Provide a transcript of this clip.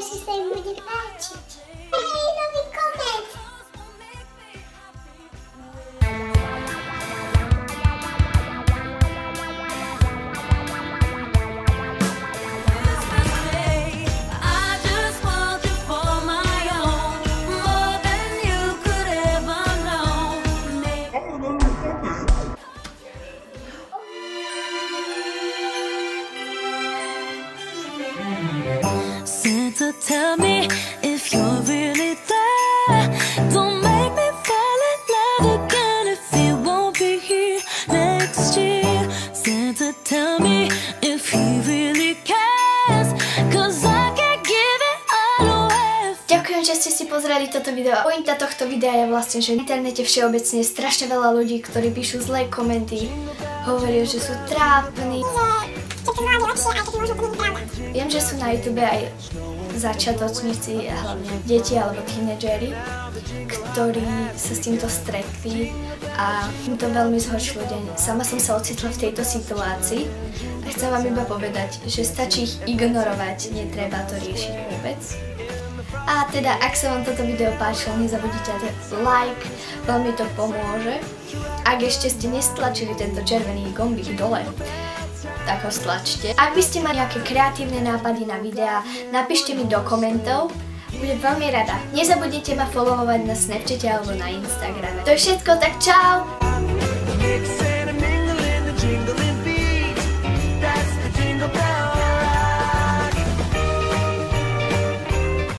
že sa im bude páčiť. Hej, nový koment! Santa, tell me if you're really there. Don't make me fall in love again if you won't be here next year. Santa, tell me if he really cares, 'cause I can't give it all away. Ďakujem, že ste si pozreli toto video. Pointa tohto videa je vlastne, že v internete všeobecne je strašne veľa ľudí, ktorí píšu zlé komenty, hovoria, že sú trápni. Viem, že sú na YouTube aj začiatočníci, hlavne deti alebo tínedžeri, ktorí sa s týmto stretli a im to veľmi zhoršilo deň. Sama som sa ocitla v tejto situácii a chcem vám iba povedať, že stačí ich ignorovať, netreba to riešiť vôbec. A teda, ak sa vám toto video páčilo, nezabudnite dať like, veľmi to pomôže. Ak ešte ste nestlačili tento červený gombík dole, tak ho stlačte. Ak by ste mali nejaké kreatívne nápady na videá, napíšte mi do komentov. Budem veľmi rada. Nezabudnite ma followovať na Snapchate alebo na Instagrame. To je všetko, tak čau!